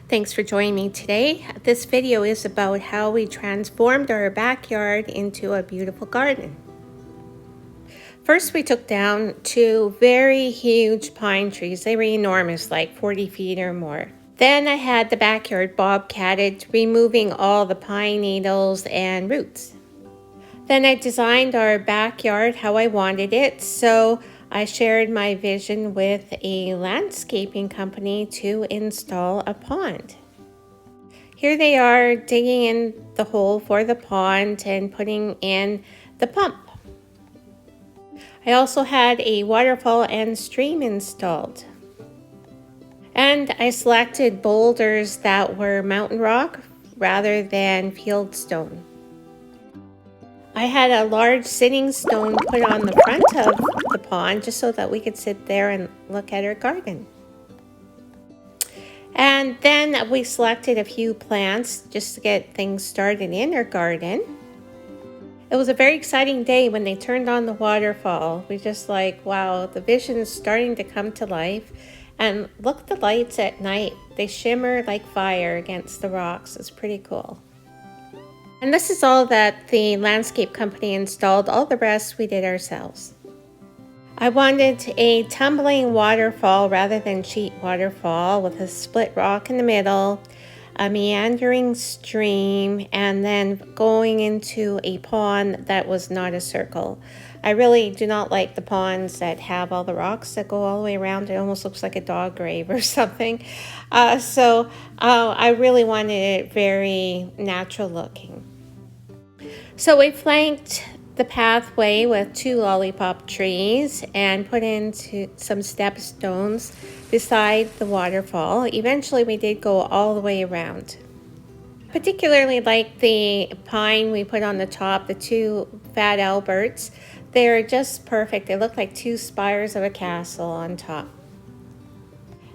Thanks for joining me today. This video is about how we transformed our backyard into a beautiful garden. First, we took down two very huge pine trees. They were enormous, like 40 feet or more. Then I had the backyard bobcatted, removing all the pine needles and roots. Then I designed our backyard how I wanted it, so I shared my vision with a landscaping company to install a pond. Here they are digging in the hole for the pond and putting in the pump. I also had a waterfall and stream installed. And I selected boulders that were mountain rock rather than fieldstone. I had a large sitting stone put on the front of the pond just so that we could sit there and look at our garden. And then we selected a few plants just to get things started in our garden. It was a very exciting day when they turned on the waterfall. We just like, wow, the vision is starting to come to life. And look at the lights at night. They shimmer like fire against the rocks. It's pretty cool. And this is all that the landscape company installed. All the rest we did ourselves. I wanted a tumbling waterfall rather than sheet waterfall with a split rock in the middle, a meandering stream, and then going into a pond that was not a circle. I really do not like the ponds that have all the rocks that go all the way around. It almost looks like a dog grave or something. So I really wanted it very natural looking. So we flanked the pathway with two lollipop trees and put in some step stones beside the waterfall. Eventually we did go all the way around. Particularly like the pine we put on the top, the two fat Alberts. They're just perfect. They look like two spires of a castle on top.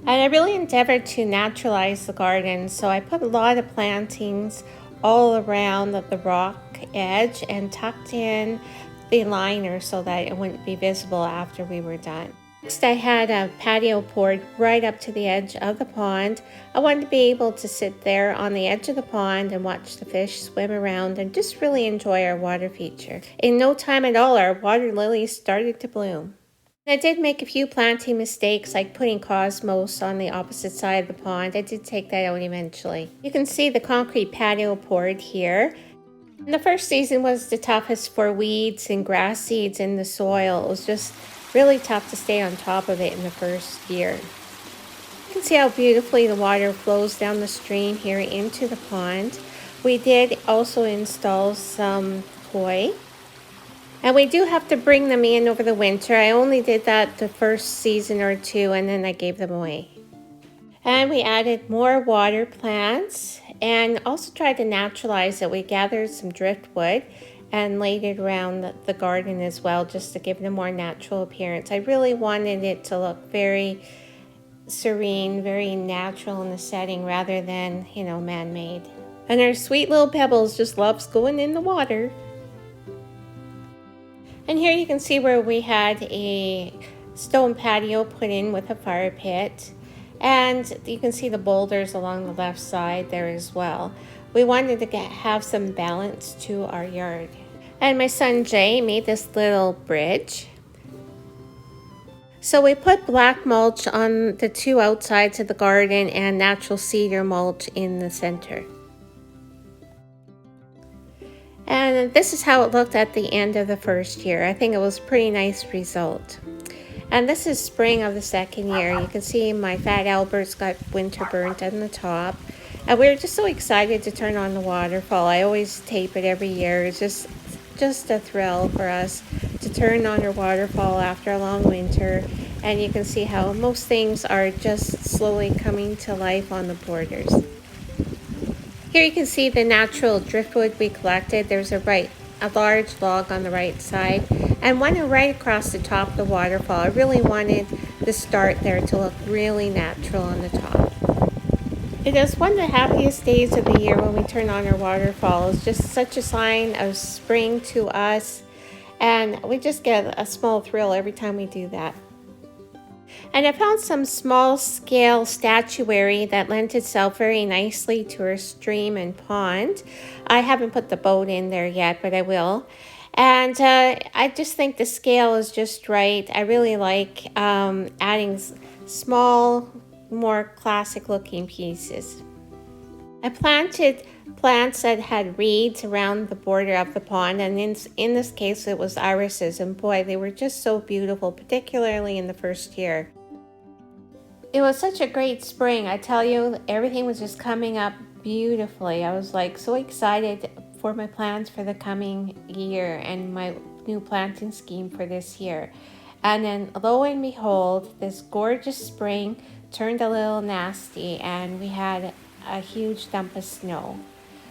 And I really endeavored to naturalize the garden, so I put a lot of plantings all around the rock edge and tucked in the liner so that it wouldn't be visible after we were done. Next, I had a patio poured right up to the edge of the pond. I wanted to be able to sit there on the edge of the pond and watch the fish swim around and just really enjoy our water feature. In no time at all, our water lilies started to bloom. I did make a few planting mistakes, like putting cosmos on the opposite side of the pond. I did take that out eventually. You can see the concrete patio poured here. And the first season was the toughest for weeds and grass seeds in the soil. It was just really tough to stay on top of it in the first year. You can see how beautifully the water flows down the stream here into the pond. We did also install some koi. And we do have to bring them in over the winter. I only did that the first season or two, and then I gave them away. And we added more water plants and also tried to naturalize it. We gathered some driftwood and laid it around the garden as well, just to give it a more natural appearance. I really wanted it to look very serene, very natural in the setting rather than, man-made. And our sweet little Pebbles just loves going in the water. And here you can see where we had a stone patio put in with a fire pit. And you can see the boulders along the left side there as well. We wanted to have some balance to our yard. And my son Jay made this little bridge. So we put black mulch on the two outsides of the garden and natural cedar mulch in the center. And this is how it looked at the end of the first year. I think it was a pretty nice result. And this is spring of the second year. You can see my fat Alberts got winter burnt on the top. And we were just so excited to turn on the waterfall. I always tape it every year. It's just a thrill for us to turn on our waterfall after a long winter. And you can see how most things are just slowly coming to life on the borders. Here you can see the natural driftwood we collected. There's a large log on the right side and one right across the top of the waterfall. I really wanted the start there to look really natural on the top. It is one of the happiest days of the year when we turn on our waterfall. It's just such a sign of spring to us, and we just get a small thrill every time we do that. And I found some small scale statuary that lent itself very nicely to our stream and pond. I haven't put the boat in there yet, but I will. And I just think the scale is just right. I really like adding small, more classic looking pieces. I planted plants that had reeds around the border of the pond, and in this case it was irises, and boy, they were just so beautiful, particularly in the first year. It was such a great spring. I tell you, everything was just coming up beautifully. I was like so excited for my plans for the coming year and my new planting scheme for this year. And then lo and behold, this gorgeous spring turned a little nasty and we had a huge dump of snow.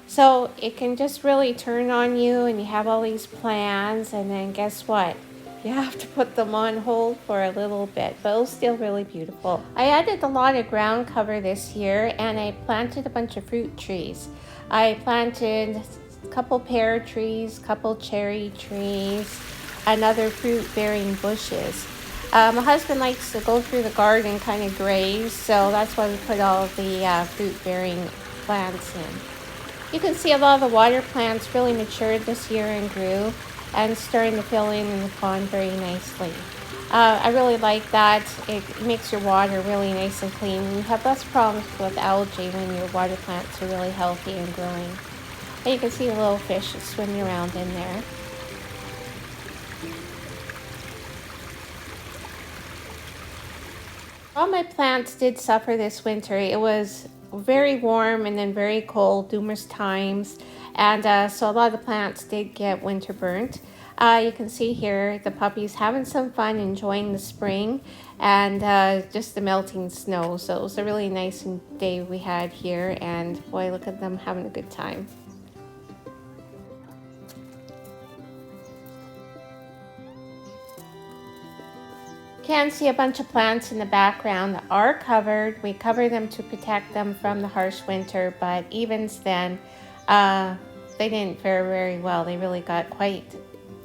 So it can just really turn on you and you have all these plans, and then guess what? You have to put them on hold for a little bit, but it was still really beautiful. I added a lot of ground cover this year and I planted a bunch of fruit trees. I planted a couple pear trees, couple cherry trees, and other fruit bearing bushes. My husband likes to go through the garden kind of graze, so that's why we put all the fruit bearing plants in. You can see a lot of the water plants really matured this year and grew and starting to fill in the pond very nicely. I really like that. It makes your water really nice and clean. You have less problems with algae when your water plants are really healthy and growing. And you can see the little fish swimming around in there. All my plants did suffer this winter. It was very warm and then very cold numerous times, and so a lot of the plants did get winter burnt. You can see here the puppies having some fun enjoying the spring and just the melting snow. So it was a really nice day we had here, and boy, look at them having a good time. Can see a bunch of plants in the background that are covered. We cover them to protect them from the harsh winter, but even then, they didn't fare very well. They really got quite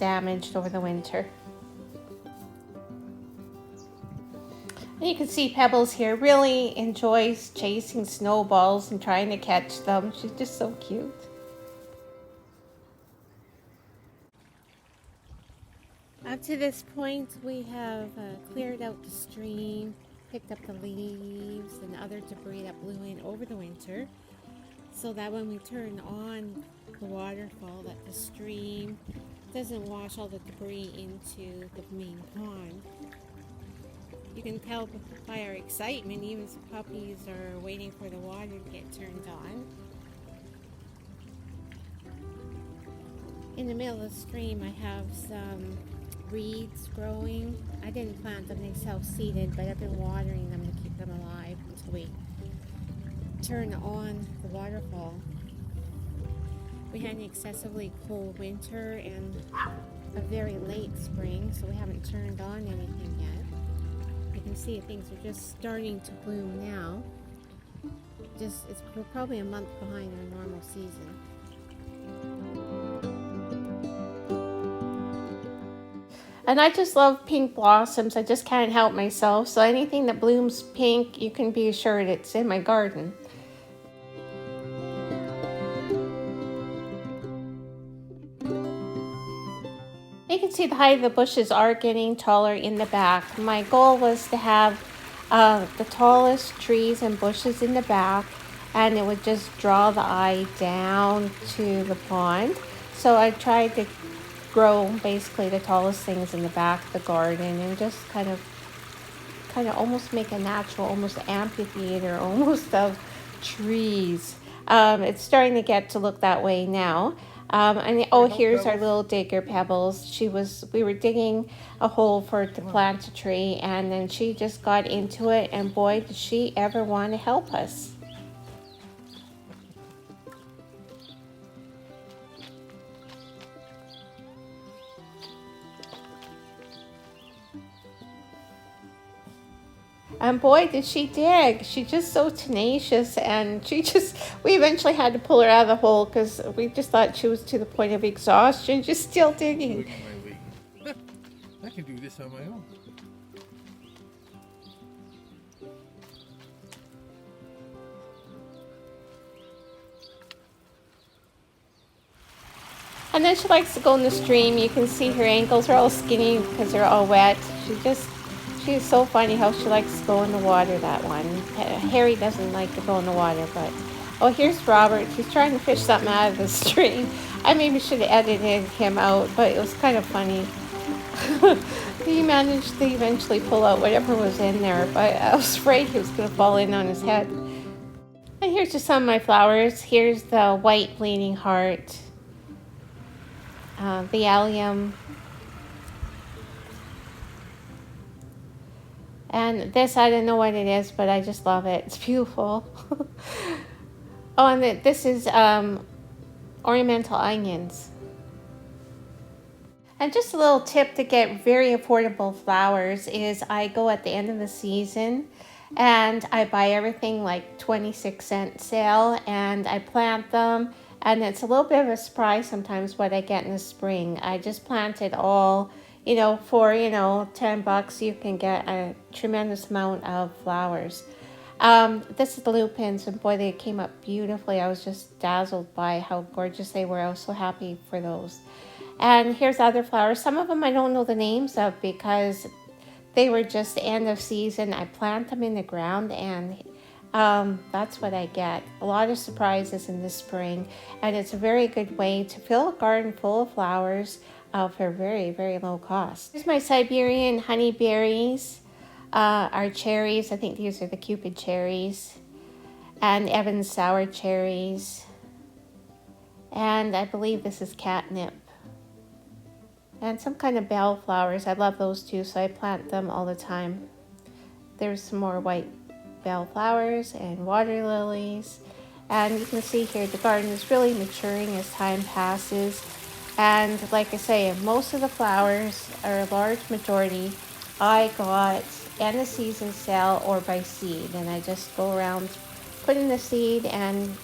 damaged over the winter. And you can see Pebbles here really enjoys chasing snowballs and trying to catch them. She's just so cute. Up to this point, we have cleared out the stream, picked up the leaves and other debris that blew in over the winter, so that when we turn on the waterfall, that the stream doesn't wash all the debris into the main pond. You can tell by our excitement, even the puppies are waiting for the water to get turned on. In the middle of the stream, I have some reeds growing. I didn't plant them, they self-seeded, but I've been watering them to keep them alive until we turn on the waterfall. We had an excessively cold winter and a very late spring, so we haven't turned on anything yet. You can see things are just starting to bloom now. We're probably a month behind our normal season. And I just love pink blossoms. I just can't help myself. So anything that blooms pink, you can be assured it's in my garden. You can see the height of the bushes are getting taller in the back. My goal was to have the tallest trees and bushes in the back, and it would just draw the eye down to the pond. So I tried to grow basically the tallest things in the back of the garden and just kind of almost make a natural, almost amphitheater almost of trees. It's starting to get to look that way now. Here's our little digger Pebbles. We were digging a hole to plant a tree, and then she just got into it, and boy, did she ever want to help us. And boy, did she dig. She's just so tenacious, and we eventually had to pull her out of the hole because we just thought she was to the point of exhaustion, just still digging. I can do this on my own. And then she likes to go in the stream. You can see her ankles are all skinny because they're all wet. She's so funny how she likes to go in the water, that one. Harry doesn't like to go in the water, but... Oh, here's Robert. He's trying to fish something out of the stream. I maybe should have edited him out, but it was kind of funny. He managed to eventually pull out whatever was in there, but I was afraid he was going to fall in on his head. And here's just some of my flowers. Here's the white bleeding heart, the allium, and this, I don't know what it is, but I just love it. It's beautiful. Oh, and this is ornamental onions. And just a little tip to get very affordable flowers is I go at the end of the season and I buy everything like 26-cent sale, and I plant them, and it's a little bit of a surprise sometimes what I get in the spring. I just plant it all, you know, for, you know, $10 you can get a tremendous amount of flowers. This is the lupins, and boy, they came up beautifully. I was just dazzled by how gorgeous they were. I was so happy for those. And here's other flowers. Some of them I don't know the names of because they were just end of season. I plant them in the ground, and that's what I get. A lot of surprises in the spring, and it's a very good way to fill a garden full of flowers for very, very low cost. Here's my Siberian honeyberries. Our cherries, I think these are the Cupid cherries, and Evans sour cherries, and I believe this is catnip, and some kind of bellflowers. I love those too, so I plant them all the time. There's some more white bellflowers and water lilies, and you can see here the garden is really maturing as time passes. And like I say, most of the flowers, or a large majority, I got end of season sale or by seed, and I just go around putting the seed, and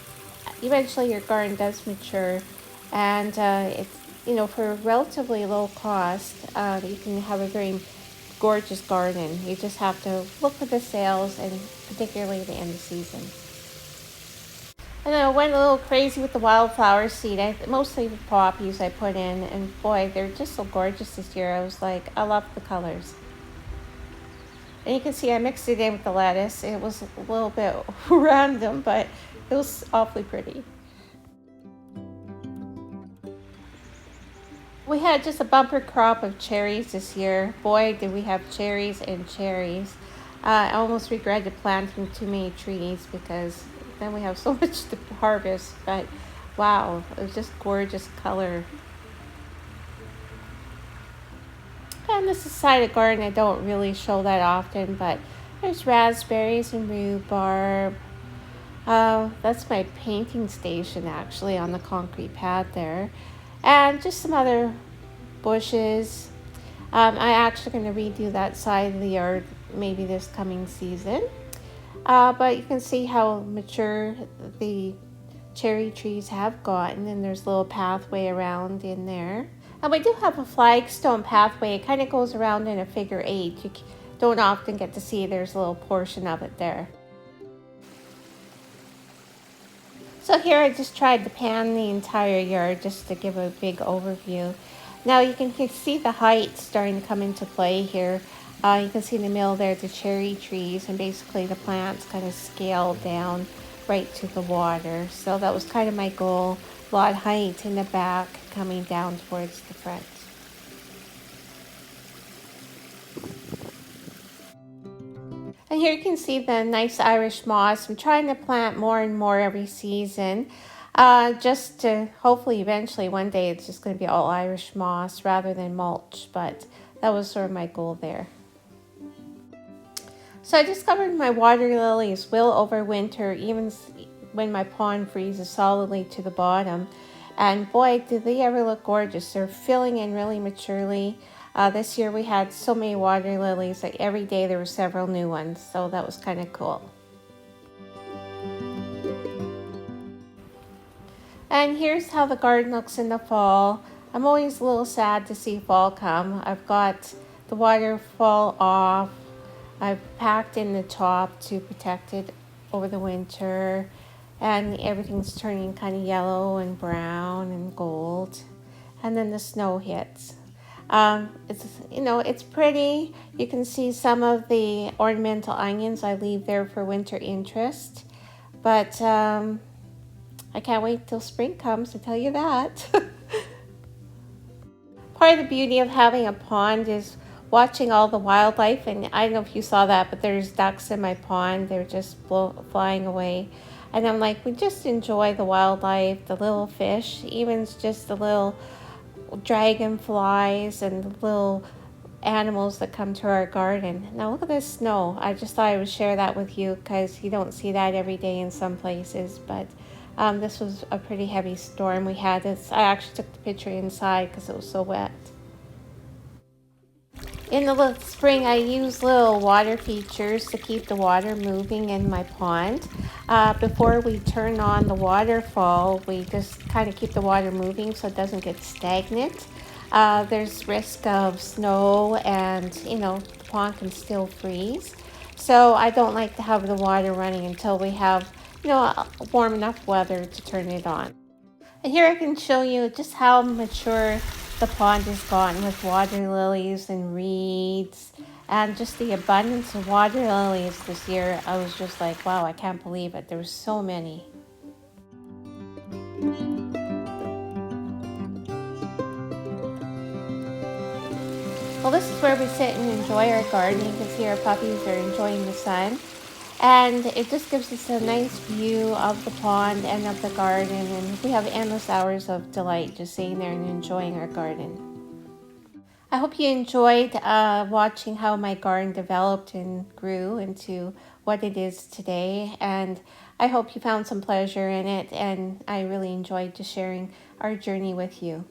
eventually your garden does mature, and it's, you know, for a relatively low cost, you can have a very gorgeous garden. You just have to look for the sales, and particularly the end of season. And I went a little crazy with the wildflower seed. Mostly the poppies I put in, and boy, they're just so gorgeous this year. I was like, I love the colors. And you can see I mixed it in with the lettuce. It was a little bit random, but it was awfully pretty. We had just a bumper crop of cherries this year. Boy, did we have cherries and cherries. I almost regretted planting too many trees because then we have so much to harvest. But wow, it was just gorgeous color. And this is a side of garden I don't really show that often, but there's raspberries and rhubarb. That's my painting station actually on the concrete pad there. And just some other bushes. I'm actually going to redo that side of the yard maybe this coming season. But you can see how mature the cherry trees have gotten, and there's a little pathway around in there. And we do have a flagstone pathway. It kind of goes around in a figure 8. You don't often get to see there's a little portion of it there. So here I just tried to pan the entire yard just to give a big overview. Now you can see the height starting to come into play here. You can see in the middle there the cherry trees, and basically the plants kind of scaled down right to the water. So that was kind of my goal. A lot of height in the back coming down towards the front. And here you can see the nice Irish moss. I'm trying to plant more and more every season, just to hopefully eventually one day it's just going to be all Irish moss rather than mulch, but that was sort of my goal there. So I discovered my water lilies will overwinter even when my pond freezes solidly to the bottom. And boy, do they ever look gorgeous. They're filling in really maturely. This year we had so many water lilies that every day there were several new ones. So that was kind of cool. And here's how the garden looks in the fall. I'm always a little sad to see fall come. I've got the waterfall off. I've packed in the top to protect it over the winter, and everything's turning kind of yellow and brown and gold. and then the snow hits. It's pretty. You can see some of the ornamental onions I leave there for winter interest. But I can't wait till spring comes to tell you that. Part of the beauty of having a pond is watching all the wildlife. And I don't know if you saw that, but there's ducks in my pond. They're just flying away. And I'm like, we just enjoy the wildlife, the little fish, even just the little dragonflies and the little animals that come to our garden. Now look at this snow. I just thought I would share that with you because you don't see that every day in some places, but this was a pretty heavy storm we had. I actually took the picture inside because it was so wet. In the spring, I use little water features to keep the water moving in my pond. Before we turn on the waterfall, we just kind of keep the water moving so it doesn't get stagnant. There's risk of snow and, the pond can still freeze. So I don't like to have the water running until we have, warm enough weather to turn it on. And here I can show you just how mature the pond has gotten with water lilies and reeds and just the abundance of water lilies this year. I was just like, wow, I can't believe it. There were so many. Well, this is where we sit and enjoy our garden. You can see our puppies are enjoying the sun. And it just gives us a nice view of the pond and of the garden. And we have endless hours of delight just sitting there and enjoying our garden. I hope you enjoyed watching how my garden developed and grew into what it is today. And I hope you found some pleasure in it. And I really enjoyed just sharing our journey with you.